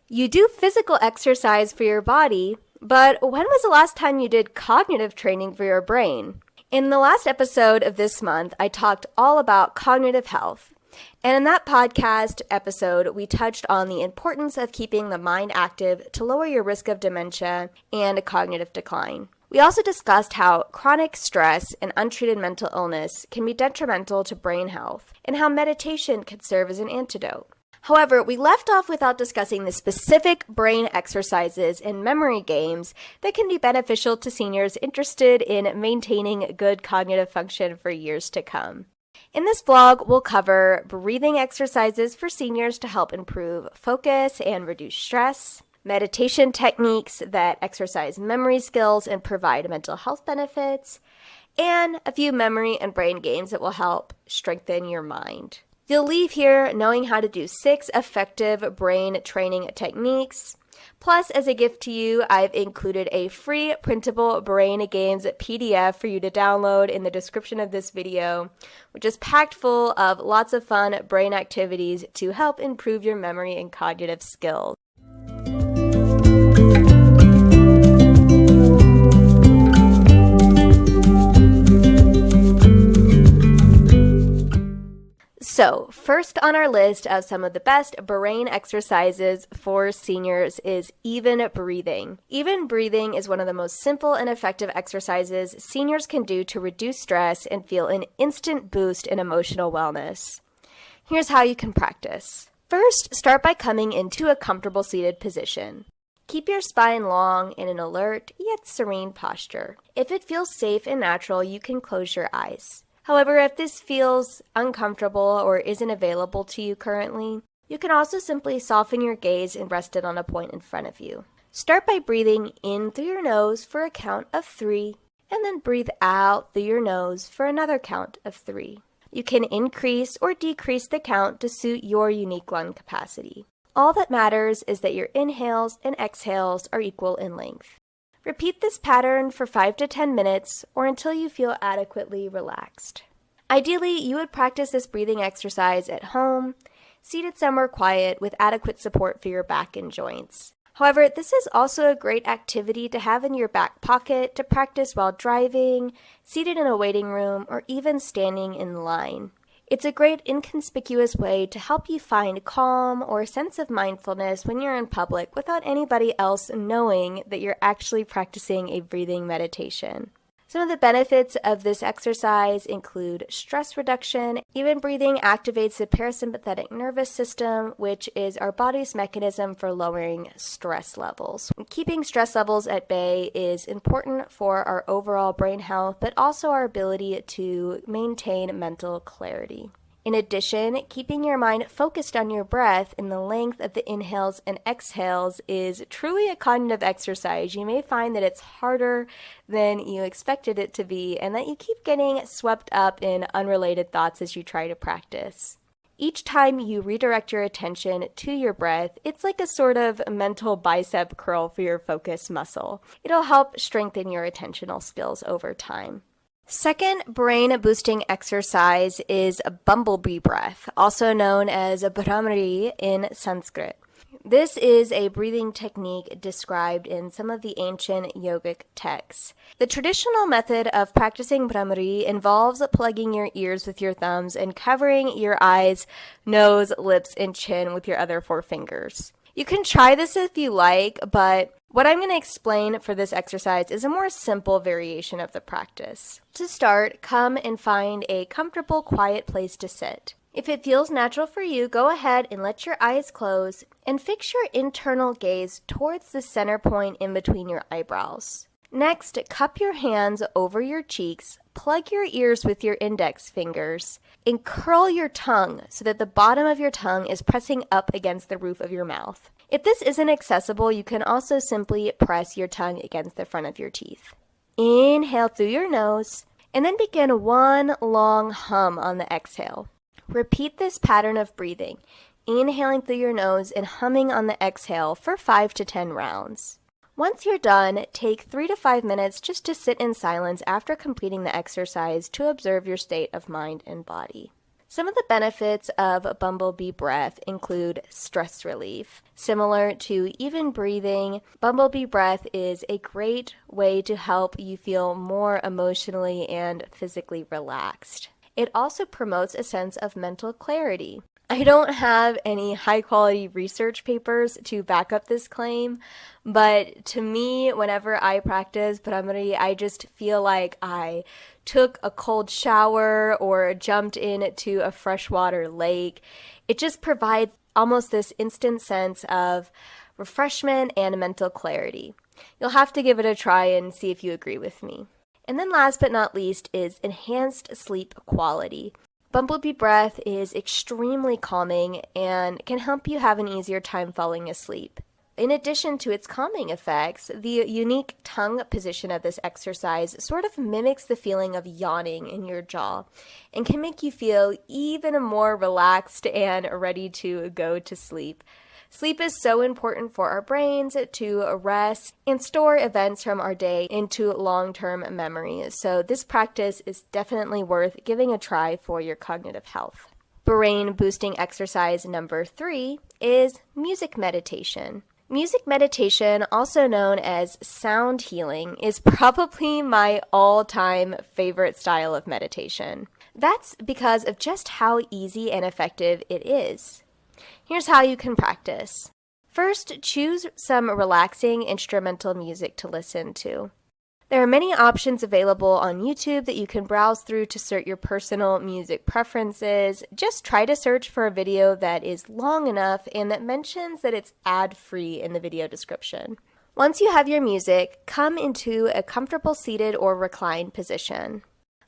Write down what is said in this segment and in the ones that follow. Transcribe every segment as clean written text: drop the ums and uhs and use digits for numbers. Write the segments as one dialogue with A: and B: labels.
A: You do physical exercise for your body, but when was the last time you did cognitive training for your brain? In the last episode of this month, I talked all about cognitive health. And in that podcast episode, we touched on the importance of keeping the mind active to lower your risk of dementia and cognitive decline. We also discussed how chronic stress and untreated mental illness can be detrimental to brain health, and how meditation can serve as an antidote. However, we left off without discussing the specific brain exercises and memory games that can be beneficial to seniors interested in maintaining good cognitive function for years to come. In this vlog, we'll cover breathing exercises for seniors to help improve focus and reduce stress, meditation techniques that exercise memory skills and provide mental health benefits, and a few memory and brain games that will help strengthen your mind. You'll leave here knowing how to do 6 effective brain training techniques. Plus, as a gift to you, I've included a free printable brain games PDF for you to download in the description of this video, which is packed full of lots of fun brain activities to help improve your memory and cognitive skills. So, first on our list of some of the best brain exercises for seniors is even breathing. Even breathing is one of the most simple and effective exercises seniors can do to reduce stress and feel an instant boost in emotional wellness. Here's how you can practice. First, start by coming into a comfortable seated position. Keep your spine long in an alert yet serene posture. If it feels safe and natural, you can close your eyes. However, if this feels uncomfortable or isn't available to you currently, you can also simply soften your gaze and rest it on a point in front of you. Start by breathing in through your nose for a count of 3, and then breathe out through your nose for another count of 3. You can increase or decrease the count to suit your unique lung capacity. All that matters is that your inhales and exhales are equal in length. Repeat this pattern for 5 to 10 minutes or until you feel adequately relaxed. Ideally, you would practice this breathing exercise at home, seated somewhere quiet with adequate support for your back and joints. However, this is also a great activity to have in your back pocket to practice while driving, seated in a waiting room, or even standing in line. It's a great inconspicuous way to help you find calm or a sense of mindfulness when you're in public without anybody else knowing that you're actually practicing a breathing meditation. Some of the benefits of this exercise include stress reduction. Even breathing activates the parasympathetic nervous system, which is our body's mechanism for lowering stress levels. Keeping stress levels at bay is important for our overall brain health, but also our ability to maintain mental clarity. In addition, keeping your mind focused on your breath and the length of the inhales and exhales is truly a cognitive exercise. You may find that it's harder than you expected it to be and that you keep getting swept up in unrelated thoughts as you try to practice. Each time you redirect your attention to your breath, it's like a sort of mental bicep curl for your focus muscle. It'll help strengthen your attentional skills over time. Second brain-boosting exercise is bumblebee breath, also known as Bhramari in Sanskrit. This is a breathing technique described in some of the ancient yogic texts. The traditional method of practicing Bhramari involves plugging your ears with your thumbs and covering your eyes, nose, lips, and chin with your other 4 fingers. You can try this if you like, but what I'm going to explain for this exercise is a more simple variation of the practice. To start, come and find a comfortable, quiet place to sit. If it feels natural for you, go ahead and let your eyes close and fix your internal gaze towards the center point in between your eyebrows. Next, cup your hands over your cheeks, plug your ears with your index fingers, and curl your tongue so that the bottom of your tongue is pressing up against the roof of your mouth. If this isn't accessible, you can also simply press your tongue against the front of your teeth. Inhale through your nose, and then begin one long hum on the exhale. Repeat this pattern of breathing, inhaling through your nose and humming on the exhale for 5 to 10 rounds. Once you're done, take 3 to 5 minutes just to sit in silence after completing the exercise to observe your state of mind and body. Some of the benefits of bumblebee breath include stress relief. Similar to even breathing, bumblebee breath is a great way to help you feel more emotionally and physically relaxed. It also promotes a sense of mental clarity. I don't have any high quality research papers to back up this claim, but to me, whenever I practice Bhramari, I just feel like I took a cold shower or jumped into a freshwater lake. It just provides almost this instant sense of refreshment and mental clarity. You'll have to give it a try and see if you agree with me. And then last but not least is enhanced sleep quality. Bumblebee breath is extremely calming and can help you have an easier time falling asleep. In addition to its calming effects, the unique tongue position of this exercise sort of mimics the feeling of yawning in your jaw and can make you feel even more relaxed and ready to go to sleep. Sleep is so important for our brains to rest and store events from our day into long-term memory. So this practice is definitely worth giving a try for your cognitive health. Brain boosting exercise number 3 is music meditation. Music meditation, also known as sound healing, is probably my all-time favorite style of meditation. That's because of just how easy and effective it is. Here's how you can practice. First, choose some relaxing instrumental music to listen to. There are many options available on YouTube that you can browse through to suit your personal music preferences. Just try to search for a video that is long enough and that mentions that it's ad-free in the video description. Once you have your music, come into a comfortable seated or reclined position.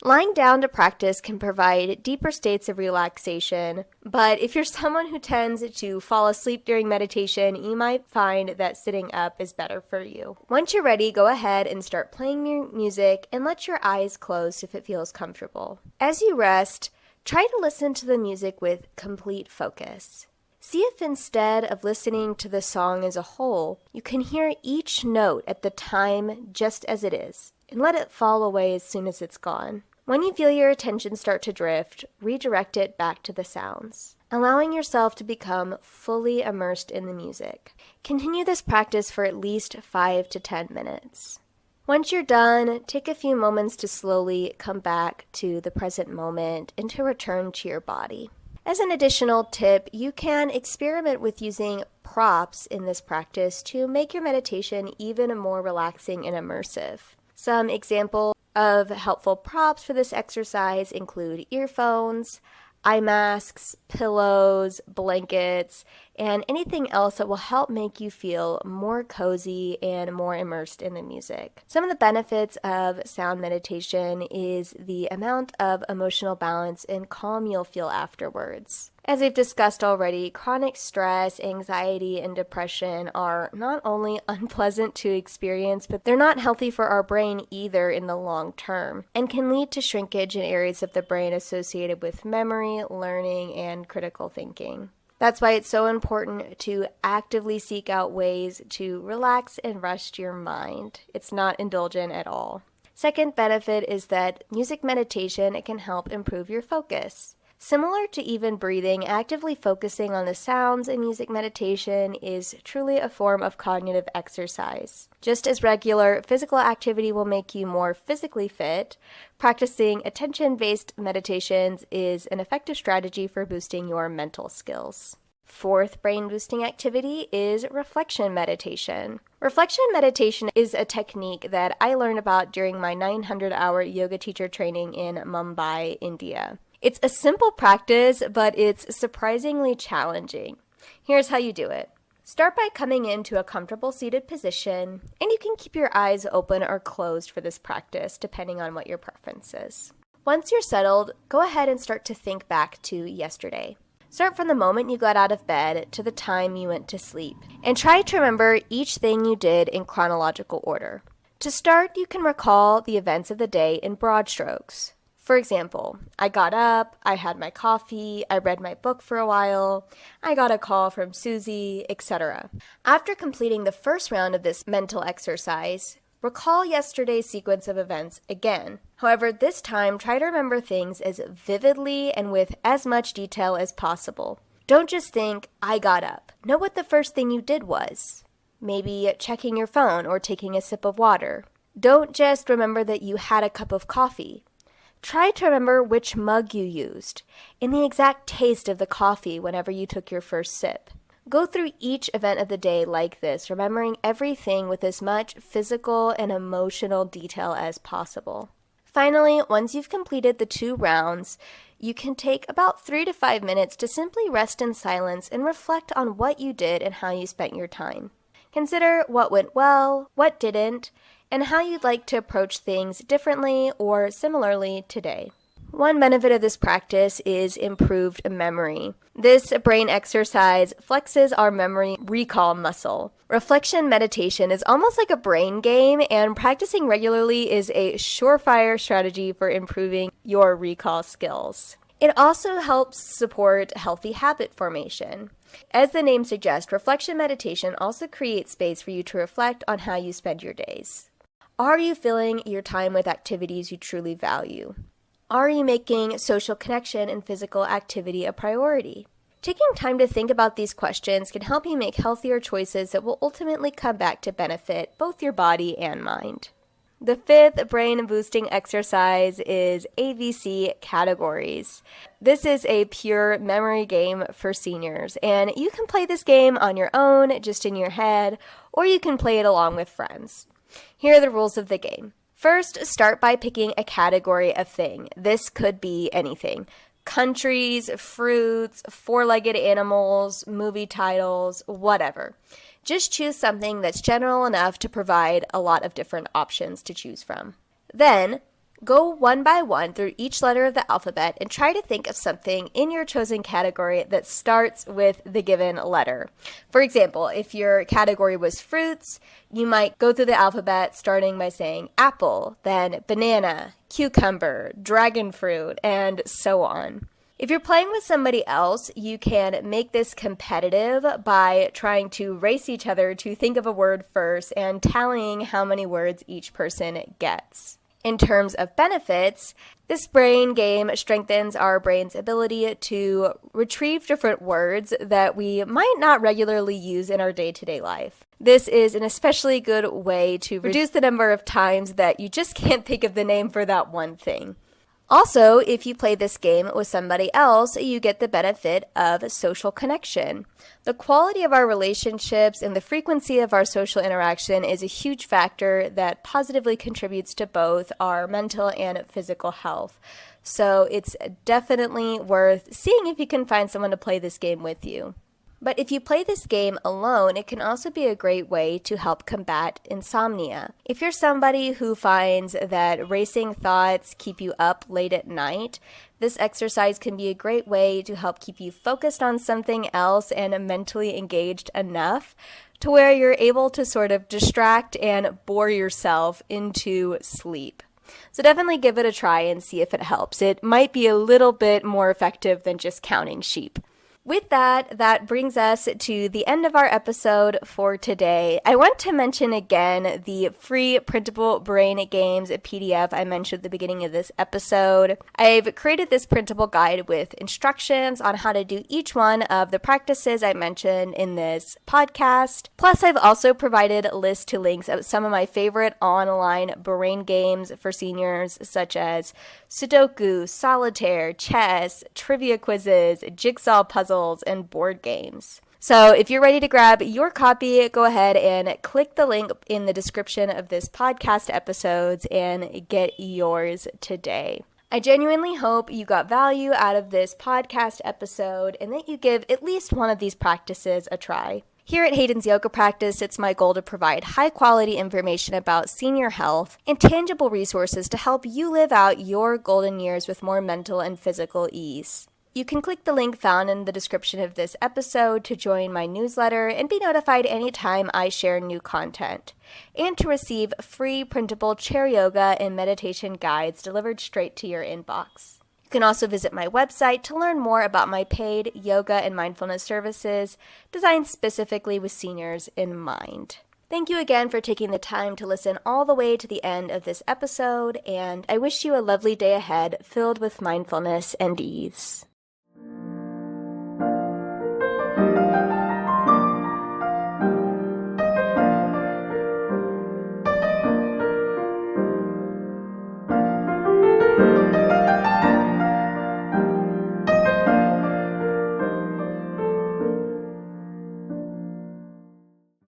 A: Lying down to practice can provide deeper states of relaxation, but if you're someone who tends to fall asleep during meditation, you might find that sitting up is better for you. Once you're ready, go ahead and start playing your music and let your eyes close if it feels comfortable. As you rest, try to listen to the music with complete focus. See if instead of listening to the song as a whole, you can hear each note at the time just as it is, and let it fall away as soon as it's gone. When you feel your attention start to drift, redirect it back to the sounds, allowing yourself to become fully immersed in the music. Continue this practice for at least 5 to 10 minutes. Once you're done, take a few moments to slowly come back to the present moment and to return to your body. As an additional tip, you can experiment with using props in this practice to make your meditation even more relaxing and immersive. Some examples of helpful props for this exercise include earphones, eye masks, pillows, blankets, and anything else that will help make you feel more cozy and more immersed in the music. Some of the benefits of sound meditation is the amount of emotional balance and calm you'll feel afterwards. As we've discussed already, chronic stress, anxiety, and depression are not only unpleasant to experience, but they're not healthy for our brain either in the long term, and can lead to shrinkage in areas of the brain associated with memory, learning, and critical thinking. That's why it's so important to actively seek out ways to relax and rest your mind. It's not indulgent at all. Second benefit is that music meditation, it can help improve your focus. Similar to even breathing, actively focusing on the sounds in music meditation is truly a form of cognitive exercise. Just as regular physical activity will make you more physically fit, practicing attention-based meditations is an effective strategy for boosting your mental skills. Fourth brain-boosting activity is reflection meditation. Reflection meditation is a technique that I learned about during my 900-hour yoga teacher training in Mumbai, India. It's a simple practice, but it's surprisingly challenging. Here's how you do it. Start by coming into a comfortable seated position, and you can keep your eyes open or closed for this practice, depending on what your preference is. Once you're settled, go ahead and start to think back to yesterday. Start from the moment you got out of bed to the time you went to sleep, and try to remember each thing you did in chronological order. To start, you can recall the events of the day in broad strokes. For example, I got up, I had my coffee, I read my book for a while, I got a call from Susie, etc. After completing the first round of this mental exercise, Recall yesterday's sequence of events again. However, this time, try to remember things as vividly and with as much detail as possible. Don't just think, I got up. Know what the first thing you did was. Maybe checking your phone or taking a sip of water. Don't just remember that you had a cup of coffee. Try to remember which mug you used and the exact taste of the coffee whenever you took your first sip. Go through each event of the day like this, remembering everything with as much physical and emotional detail as possible. Finally, once you've completed the 2 rounds, you can take about 3 to 5 minutes to simply rest in silence and reflect on what you did and how you spent your time. Consider what went well, what didn't, and how you'd like to approach things differently or similarly today. One benefit of this practice is improved memory. This brain exercise flexes our memory recall muscle. Reflection meditation is almost like a brain game, and practicing regularly is a surefire strategy for improving your recall skills. It also helps support healthy habit formation. As the name suggests, reflection meditation also creates space for you to reflect on how you spend your days. Are you filling your time with activities you truly value? Are you making social connection and physical activity a priority? Taking time to think about these questions can help you make healthier choices that will ultimately come back to benefit both your body and mind. The 5th brain-boosting exercise is ABC categories. This is a pure memory game for seniors, and you can play this game on your own, just in your head, or you can play it along with friends. Here are the rules of the game. First, start by picking a category of thing. This could be anything. Countries, fruits, 4-legged animals, movie titles, whatever. Just choose something that's general enough to provide a lot of different options to choose from. Then, go one by one through each letter of the alphabet and try to think of something in your chosen category that starts with the given letter. For example, if your category was fruits, you might go through the alphabet starting by saying apple, then banana, cucumber, dragon fruit, and so on. If you're playing with somebody else, you can make this competitive by trying to race each other to think of a word first and tallying how many words each person gets. In terms of benefits, this brain game strengthens our brain's ability to retrieve different words that we might not regularly use in our day-to-day life. This is an especially good way to reduce the number of times that you just can't think of the name for that one thing. Also, if you play this game with somebody else, you get the benefit of social connection. The quality of our relationships and the frequency of our social interaction is a huge factor that positively contributes to both our mental and physical health. So it's definitely worth seeing if you can find someone to play this game with you. But if you play this game alone, it can also be a great way to help combat insomnia. If you're somebody who finds that racing thoughts keep you up late at night, this exercise can be a great way to help keep you focused on something else and mentally engaged enough to where you're able to sort of distract and bore yourself into sleep. So definitely give it a try and see if it helps. It might be a little bit more effective than just counting sheep. With that brings us to the end of our episode for today. I want to mention again the free printable brain games PDF I mentioned at the beginning of this episode. I've created this printable guide with instructions on how to do each one of the practices I mentioned in this podcast. Plus, I've also provided lists to links of some of my favorite online brain games for seniors, such as Sudoku, Solitaire, chess, trivia quizzes, jigsaw puzzles, and board games. So if you're ready to grab your copy, go ahead and click the link in the description of this podcast episodes and get yours today. I genuinely hope you got value out of this podcast episode and that you give at least one of these practices a try. Here at Hayden's Yoga Practice, it's my goal to provide high-quality information about senior health and tangible resources to help you live out your golden years with more mental and physical ease. You can click the link found in the description of this episode to join my newsletter and be notified anytime I share new content, and to receive free printable chair yoga and meditation guides delivered straight to your inbox. You can also visit my website to learn more about my paid yoga and mindfulness services designed specifically with seniors in mind. Thank you again for taking the time to listen all the way to the end of this episode, and I wish you a lovely day ahead filled with mindfulness and ease.